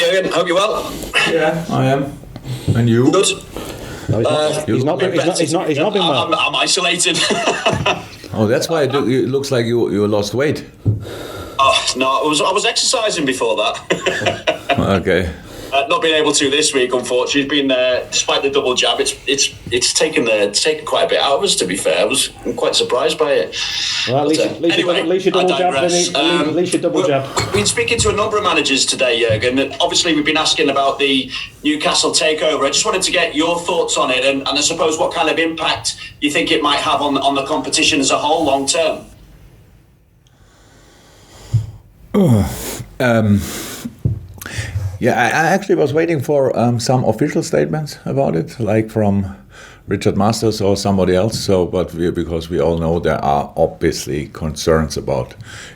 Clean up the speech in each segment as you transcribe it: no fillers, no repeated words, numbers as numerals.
Jurgen. Hope you're well. Yeah, I am. And you? Good. No, he's not been well. I'm isolated. Oh, that's why it looks like you lost weight. Oh no, I was exercising before that. Okay. Not being able to this week, unfortunately. It's been despite the double jab, it's taken quite a bit out of us. To be fair, I'm quite surprised by it. Well, at least you double jab. At least you double jab. We've been speaking to a number of managers today, Jurgen. Obviously, we've been asking about the Newcastle takeover. I just wanted to get your thoughts on it, and I suppose what kind of impact you think it might have on the competition as a whole, long term. Yeah, I actually was waiting for some official statements about it, like from Richard Masters or somebody else. So, because we all know there are obviously concerns about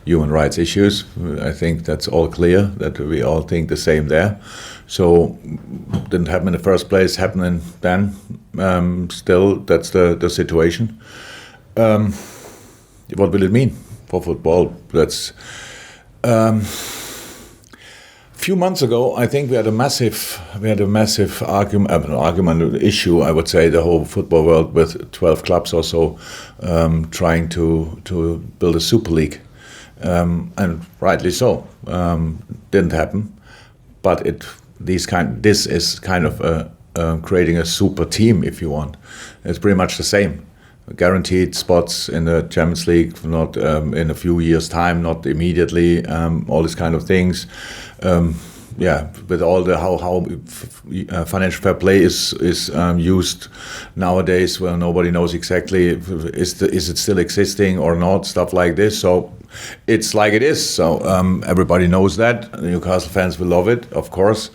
human rights issues. I think that's all clear, that we all think the same there. So, didn't happen in the first place, happening then. Still, that's the situation. What will it mean for football? That's... few months ago, I think we had a massive argument issue. I would say the whole football world with 12 clubs or so trying to build a super league, and rightly so. Didn't happen, but this is kind of creating a super team, if you want. It's pretty much the same. Guaranteed spots in the Champions League, not in a few years' time, not immediately. All these kind of things. With all the how financial fair play is used nowadays, well, nobody knows exactly is it still existing or not. Stuff like this. So it's like it is. So everybody knows that. The Newcastle fans will love it, of course.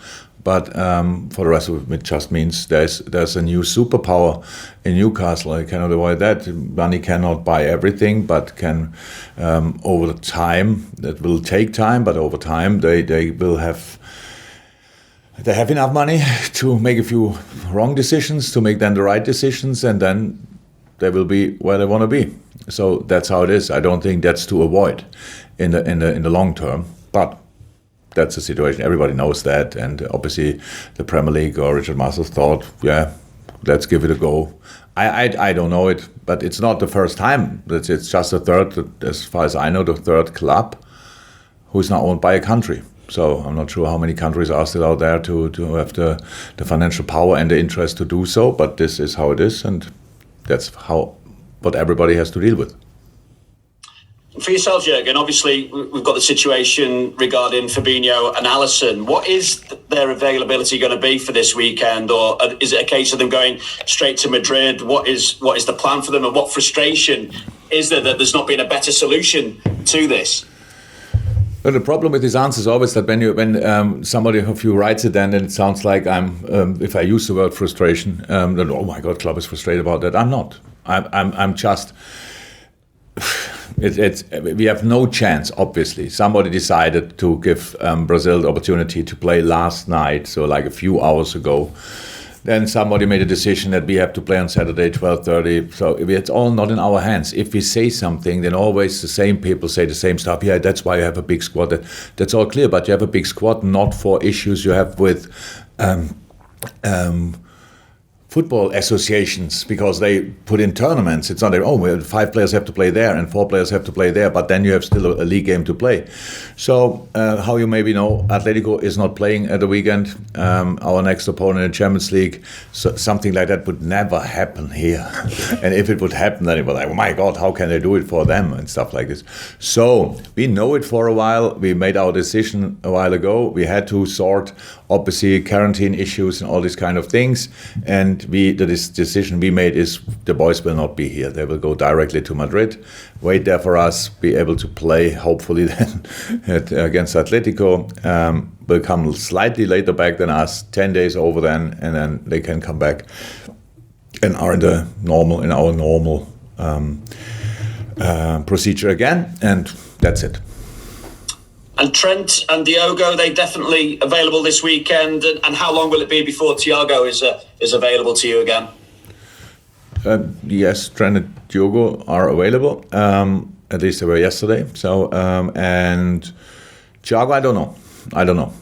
But for the rest of it just means there's a new superpower in Newcastle. I cannot avoid that. Money cannot buy everything, but can over time, that will take time, but over time they will have enough money to make a few wrong decisions, to make then the right decisions, and then they will be where they want to be. So that's how it is. I don't think that's to avoid in the long term, but that's the situation. Everybody knows that, and obviously the Premier League or Richard Masters thought, yeah, let's give it a go. I don't know it, but it's not the first time. It's just the third, as far as I know, the third club who's now owned by a country. So I'm not sure how many countries are still out there to have the financial power and the interest to do so, but this is how it is, and that's what everybody has to deal with. For yourself, Jurgen, obviously we've got the situation regarding Fabinho and Alisson. What is their availability going to be for this weekend, or is it a case of them going straight to Madrid? What is the plan for them, and what frustration is there that there's not been a better solution to this? Well, the problem with this answer is always that when somebody of you writes it, then it sounds like I'm. If I use the word frustration, then oh my God, club is frustrated about that. I'm not. I'm just. We have no chance, obviously. Somebody decided to give Brazil the opportunity to play last night, so like a few hours ago. Then somebody made a decision that we have to play on Saturday, 12:30. So it's all not in our hands. If we say something, then always the same people say the same stuff. Yeah, that's why you have a big squad. That's all clear, but you have a big squad not for issues you have with football associations, because they put in tournaments. It's not that, 5 players have to play there and 4 players have to play there, but then you have still a league game to play. So, how you maybe know, Atletico is not playing at the weekend. Our next opponent in the Champions League, so something like that would never happen here. And if it would happen, then it would like, oh my God, how can they do it for them and stuff like this. So, we know it for a while. We made our decision a while ago. We had to sort, obviously, quarantine issues and all these kind of things. And the decision we made is the boys will not be here. They will go directly to Madrid, wait there for us, be able to play, hopefully then against Atletico. Will come slightly later back than us, 10 days over then, and then they can come back and are in our normal procedure again, and that's it. And Trent and Diogo, they definitely available this weekend. And how long will it be before Thiago is available to you again? Yes, Trent and Diogo are available. At least they were yesterday. So and Thiago, I don't know. I don't know.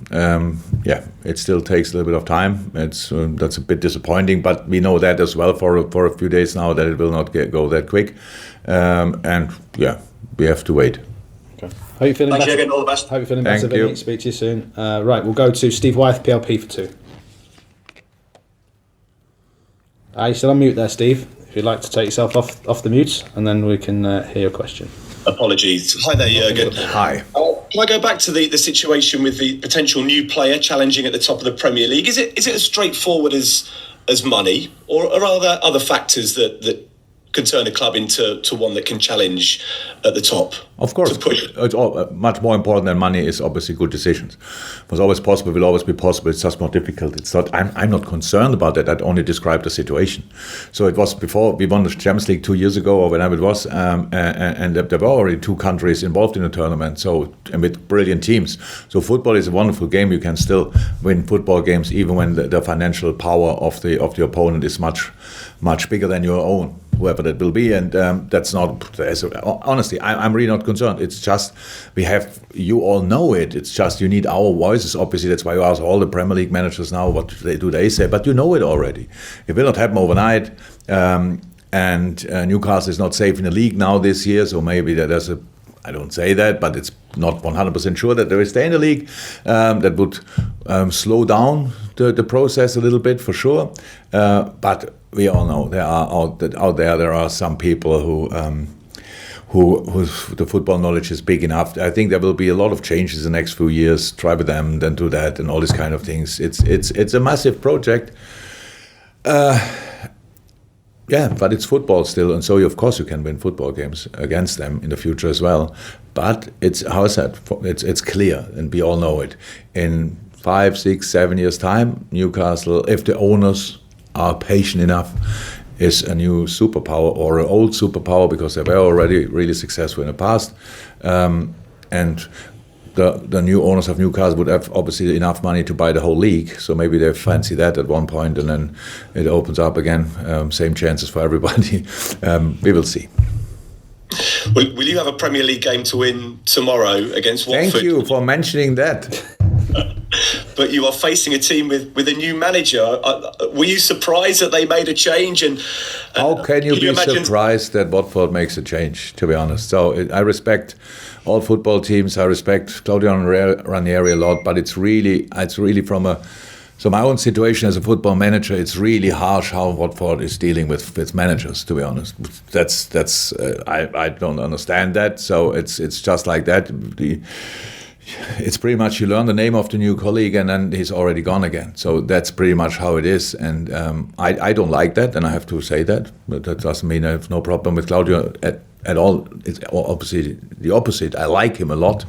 It still takes a little bit of time. That's a bit disappointing, but we know that as well for a few days now that it will not go that quick. We have to wait. Okay. How are you feeling? Thanks, Jurgen. All the best. Hope you're feeling better, Vinny. Speak to you soon. Right, we'll go to Steve Wyeth, PLP for 2. You're still on mute there, Steve. If you'd like to take yourself off the mute, and then we can hear your question. Apologies. Hi there, Jurgen. Hi. Can I go back to the situation with the potential new player challenging at the top of the Premier League? Is it as straightforward as money, or are there other factors that can turn a club into one that can challenge at the top? Of course, it's much more important than money is obviously good decisions. It was always possible, will always be possible. It's just more difficult. It's not. I'm not concerned about that. I only described the situation. So it was before we won the Champions League 2 years ago or whenever it was, and there were already 2 countries involved in the tournament. So and with brilliant teams. So football is a wonderful game. You can still win football games even when the financial power of the opponent is much bigger than your own, whoever that will be, and that's not. Honestly, I'm really not concerned. It's just you all know it. It's just you need our voices. Obviously, that's why you ask all the Premier League managers now what they say, but you know it already. It will not happen overnight, and Newcastle is not safe in the league now this year, so maybe there's a. I don't say that, but it's not 100% sure that they will stay in the league. That would slow down the process a little bit for sure, but. We all know there are out there some people whose the football knowledge is big enough. I think there will be a lot of changes in the next few years. Try with them, then do that, and all these kind of things. It's a massive project. But it's football still, and so of course you can win football games against them in the future as well. But it's clear, and we all know it. In 5, 6, 7 years' time, Newcastle, if the owners are patient enough, is a new superpower or an old superpower because they were already really successful in the past, and the new owners of Newcastle would have obviously enough money to buy the whole league, so maybe they fancy that at one point, and then it opens up again, same chances for everybody. We will see. Will you have a Premier League game to win tomorrow against Watford? Thank you for mentioning that. But you are facing a team with a new manager. Were you surprised that they made a change? And how can you be surprised that Watford makes a change, to be honest? So I respect all football teams. I respect Claudio Ranieri a lot, but it's really from so my own situation as a football manager, it's really harsh how Watford is dealing with managers, to be honest. That's I don't understand that. So it's just like that. It's pretty much you learn the name of the new colleague and then he's already gone again. So that's pretty much how it is. And I don't like that, and I have to say that. But that doesn't mean I have no problem with Claudio at all. It's obviously the opposite. I like him a lot,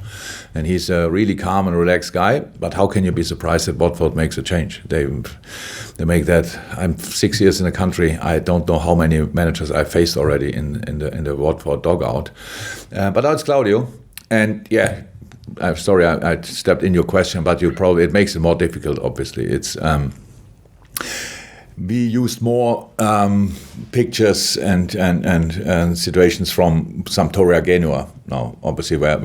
and he's a really calm and relaxed guy. But how can you be surprised that Watford makes a change? They make that. I'm 6 years in the country. I don't know how many managers I faced already in the Watford dugout. But now it's Claudio, and yeah. I'm sorry I stepped in your question, but it makes it more difficult. Obviously, it's we used more pictures and situations from Sampdoria Genua now, obviously where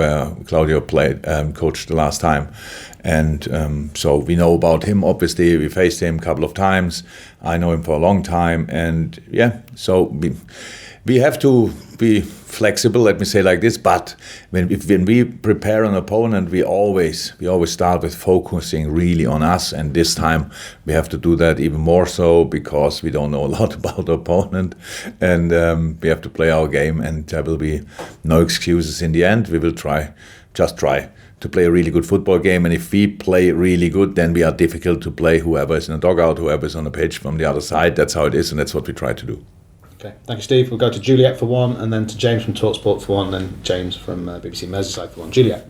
Claudio played coached the last time, and so we know about him. Obviously, we faced him a couple of times. I know him for a long time, and so we have to be flexible, let me say like this, but when we prepare an opponent, we always start with focusing really on us, and this time we have to do that even more so because we don't know a lot about the opponent, and we have to play our game, and there will be no excuses in the end. We will try to play a really good football game, and if we play really good, then we are difficult to play whoever is in the dugout, whoever is on the pitch from the other side. That's how it is, and that's what we try to do. Okay, thank you, Steve. We'll go to Juliet for 1, and then to James from TalkSport for 1, and then James from BBC Merseyside for 1. Juliet.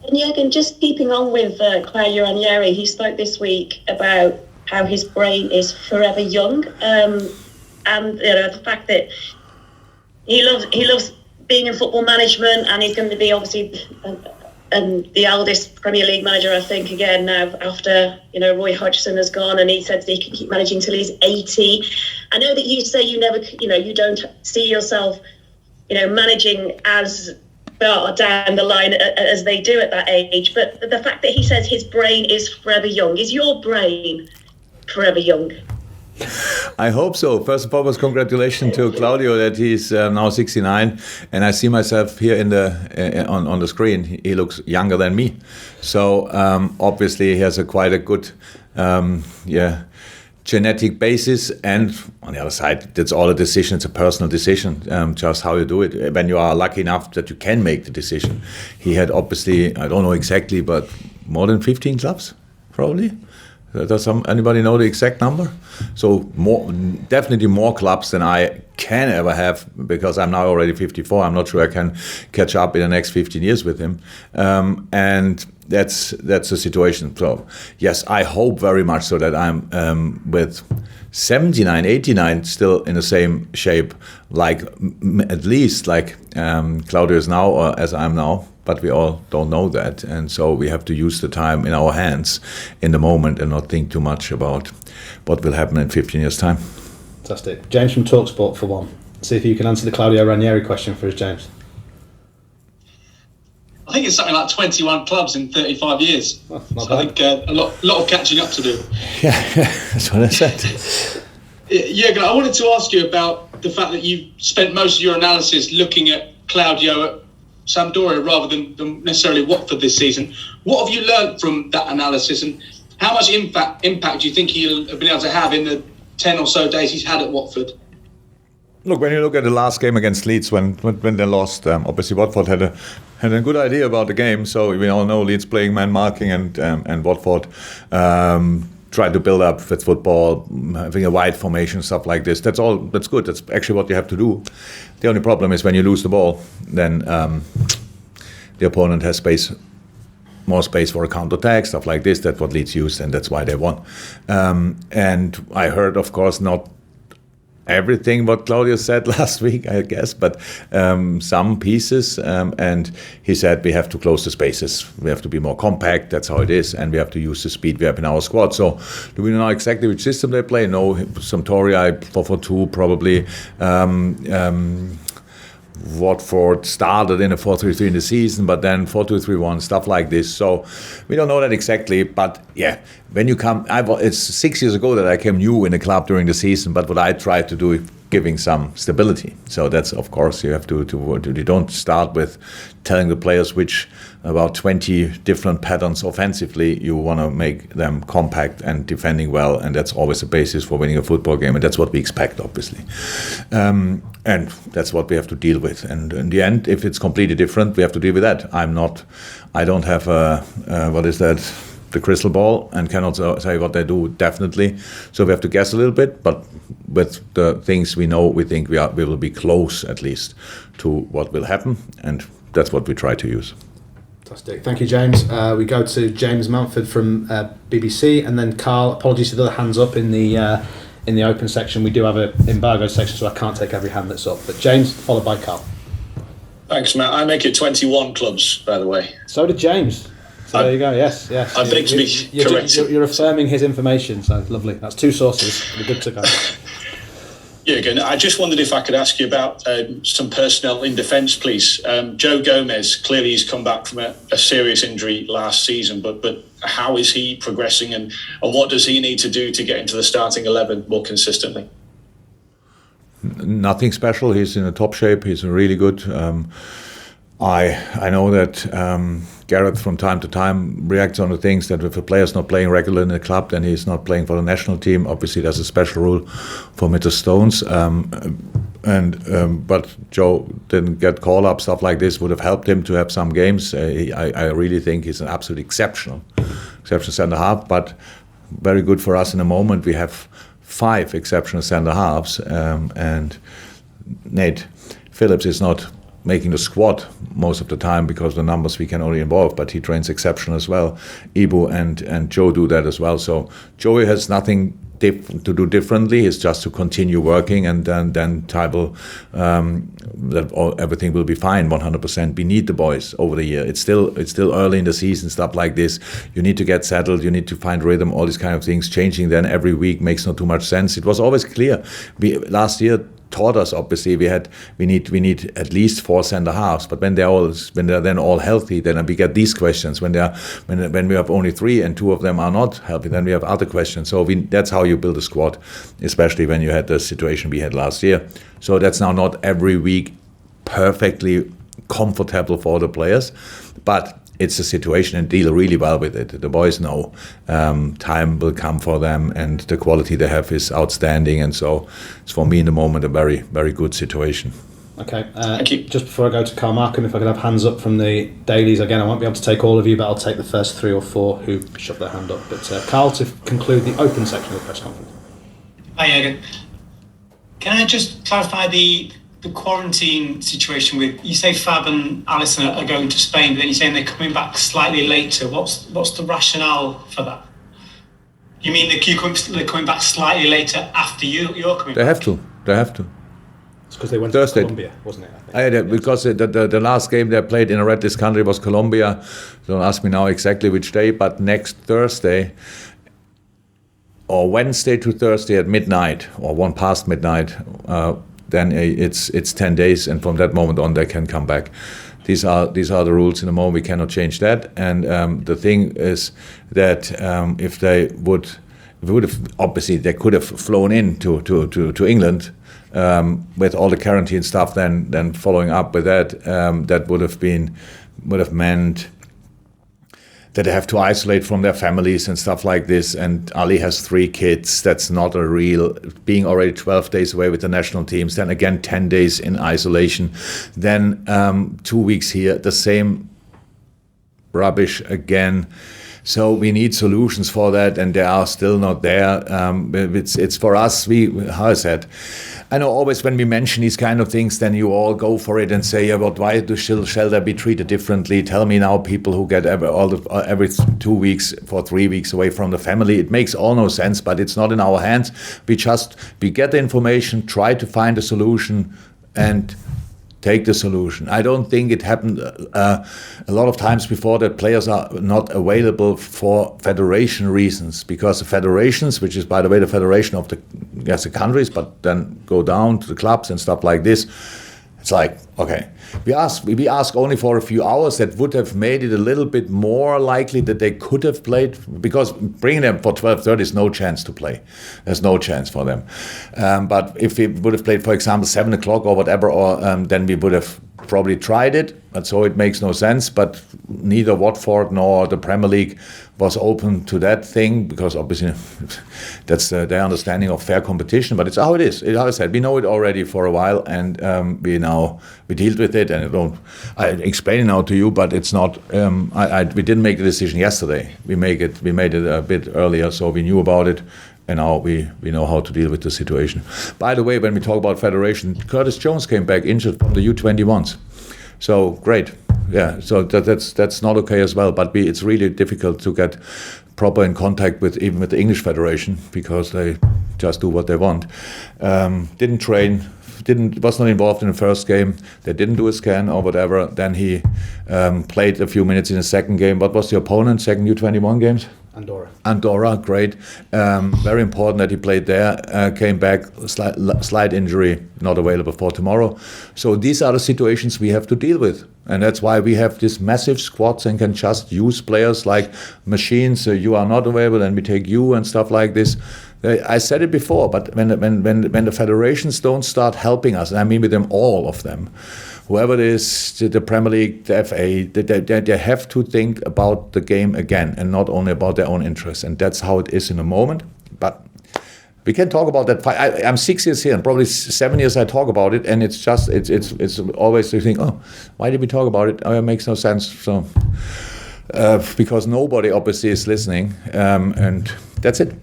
And Jurgen, just keeping on with Claudio Ranieri, he spoke this week about how his brain is forever young, and the fact that he loves being in football management, and he's going to be obviously the eldest Premier League manager, I think, again now after Roy Hodgson has gone, and he said that he can keep managing till he's 80. I know that you say you never, you don't see yourself, managing as far down the line as they do at that age. But the fact that he says his brain is forever young, is your brain forever young? I hope so. First and foremost, congratulations to Claudio that he's now 69, and I see myself here on the screen. He looks younger than me, so obviously he has quite a good genetic basis. And on the other side, that's all a decision. It's a personal decision, just how you do it. When you are lucky enough that you can make the decision, he had obviously, I don't know exactly, but more than 15 clubs, probably. Does anybody know the exact number? So definitely more clubs than I can ever have, because I'm now already 54. I'm not sure I can catch up in the next 15 years with him. And that's the situation. So yes, I hope very much so that I'm with 79, 89 still in the same shape, like at least like Claudio is now, or as I'm now. But we all don't know that, and so we have to use the time in our hands in the moment and not think too much about what will happen in 15 years' time. Fantastic. James from TalkSport for one. See if you can answer the Claudio Ranieri question for us, James. I think it's something like 21 clubs in 35 years. Oh, so I think a lot of catching up to do. Yeah, that's what I said. Jurgen, I wanted to ask you about the fact that you spent most of your analysis looking at Claudio at Sampdoria rather than necessarily Watford this season. What have you learned from that analysis, and how much impact do you think he'll have been able to have in the 10 or so days he's had at Watford? Look, when you look at the last game against Leeds, when they lost, obviously Watford had a good idea about the game. So we all know Leeds playing man marking, and Watford tried to build up with football, having a wide formation, stuff like this. That's good. That's actually what you have to do. The only problem is when you lose the ball, then the opponent has more space for a counter-attack, stuff like this. That's what Leeds used, and that's why they won. And I heard, of course, not everything what Claudio said last week, I guess, but some pieces, and he said we have to close the spaces, we have to be more compact, that's how it is, and we have to use the speed we have in our squad. So do we know exactly which system they play? No, Sampdoria 4-4-2 probably. Watford started in a 4-3-3 in the season, but then 4-2-3-1, stuff like this. So we don't know that exactly, but yeah, when you come, it's 6 years ago that I came new in the club during the season, but what I tried to do is giving some stability. So that's, of course, you have to you don't start with telling the players which about 20 different patterns offensively. You want to make them compact and defending well, and that's always the basis for winning a football game, and that's what we expect, obviously. And that's what we have to deal with. And in the end, if it's completely different, we have to deal with that. I don't have the crystal ball, and cannot say what they do, definitely. So we have to guess a little bit, but with the things we know, we think we will be close at least to what will happen, and that's what we try to use. Fantastic. Thank you, James. We go to James Mountford from BBC, and then Carl. Apologies to the other hands up in the open section. We do have an embargo section, so I can't take every hand that's up. But James, followed by Carl. Thanks, Matt. I make it 21 clubs, by the way. So did James. So there you go. Yes. I beg to be corrected. You're affirming his information, so lovely. That's two sources. We're good to go. Yeah, again, I just wondered if I could ask you about some personnel in defence, please. Joe Gomez, clearly he's come back from a serious injury last season, but how is he progressing, and what does he need to do to get into the starting 11 more consistently? Nothing special. He's in a top shape. He's really good. I know that Gareth from time to time reacts on the things that if a player's not playing regularly in the club, then he's not playing for the national team. Obviously, there's a special rule for Mr. Stones. But Joe didn't get call-up. Stuff like this would have helped him to have some games. I really think he's an absolute exceptional centre-half, but very good for us in the moment. We have 5 exceptional centre-halves, and Nate Phillips is not making the squad most of the time because of the numbers we can only involve, but he trains exceptional as well. Ibu and Joe do that as well. So Joey has nothing to do differently. It's just to continue working, and then Ty will everything will be fine 100%. We need the boys over the year. It's still early in the season, stuff like this. You need to get settled. You need to find rhythm. All these kind of things. Changing then every week makes not too much sense. It was always clear. Last year taught us, obviously, we need at least 4 center halves. But when they're then all healthy, then we get these questions. When we have only 3 and 2 of them are not healthy, then we have other questions. So that's how you build a squad, especially when you had the situation we had last year. So that's now not every week perfectly comfortable for the players, but it's a situation and deal really well with it. The boys know time will come for them, and the quality they have is outstanding. And so it's, for me, in the moment, a very, very good situation. Okay. Thank you. Just before I go to Carl Markham, if I could have hands up from the dailies again. I won't be able to take all of you, but I'll take the first 3 or 4 who shoved their hand up. But Carl, to conclude the open section of the press conference. Hi, Jurgen. Can I just clarify the quarantine situation with, you say Fab and Alisson are going to Spain, but then you're saying they're coming back slightly later. What's the rationale for that? You mean they're coming back slightly later after you're coming They back? They have to. It's because they went Thursday. to Colombia, wasn't it? I think. Because the last game they played in a redlist country was Colombia. Don't ask me now exactly which day, but next Thursday or Wednesday to Thursday at midnight, or 1 past midnight, then it's 10 days, and from that moment on they can come back. These are the rules in the moment. We cannot change that. And the thing is that if they would have, obviously they could have flown in to England with all the quarantine stuff. Then following up with that, that would have meant that they have to isolate from their families and stuff like this. And Ali has 3 kids. That's not a real, being already 12 days away with the national teams, then again 10 days in isolation, then 2 weeks here, the same rubbish again. So we need solutions for that, and they are still not there. It's for us, how I said, I know always when we mention these kind of things, then you all go for it and say, yeah, but why shall they be treated differently? Tell me now, people who get every 2 weeks for 3 weeks away from the family. It makes all no sense, but it's not in our hands. We get the information, try to find a solution, and take the solution. I don't think it happened a lot of times before that players are not available for federation reasons, because the federations, which is, by the way, the federation of the countries, but then go down to the clubs and stuff like this, it's like, okay, we ask only for a few hours. That would have made it a little bit more likely that they could have played, because bringing them for 12:30 is no chance to play. There's no chance for them. But if we would have played, for example, 7 o'clock or whatever, or then we would have probably tried it. And so it makes no sense. But neither Watford nor the Premier League was open to that thing, because obviously that's their understanding of fair competition. But it's how it is. As I said, we know it already for a while, and we dealt with it. And I explain it now to you, but it's not. We didn't make the decision yesterday. We made it a bit earlier, so we knew about it. And now we know how to deal with the situation. By the way, when we talk about federation, Curtis Jones came back injured from the U21s. So great, yeah. So that's not okay as well. But it's really difficult to get proper in contact with the English federation, because they just do what they want. Didn't train. Was not involved in the first game. They didn't do a scan or whatever. Then he played a few minutes in the second game. What was the opponent? Second U21 games? Andorra, great. Very important that he played there. Came back, slight injury, not available for tomorrow. So these are the situations we have to deal with. And that's why we have this massive squads and can just use players like machines. So you are not available, and we take you and stuff like this. I said it before, but when the federations don't start helping us, and I mean with them, all of them, whoever it is, the Premier League, the FA, they have to think about the game again, and not only about their own interests. And that's how it is in the moment. But we can talk about that. I'm 6 years here, and probably 7 years I talk about it, and it's always you think, oh, why did we talk about it? Oh, it makes no sense. So because nobody obviously is listening, and that's it.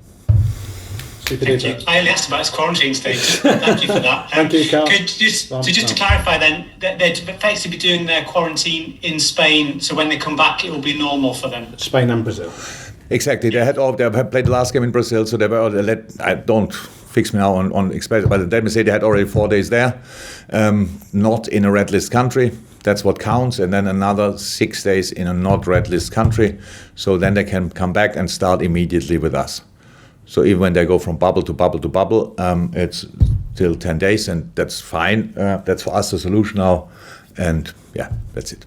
Thank you. I only asked about his quarantine status. Thank you for that. Thank you, Carl. Just to clarify then, they'd effectively be doing their quarantine in Spain, so when they come back, it will be normal for them. Spain and Brazil. Exactly. They had played the last game in Brazil, so they were. I don't fix me now on expected, but let me say they had already 4 days there, not in a red list country. That's what counts, and then another 6 days in a not red list country. So then they can come back and start immediately with us. So even when they go from bubble to bubble to bubble, it's still 10 days, and that's fine. That's for us the solution now, and yeah, that's it.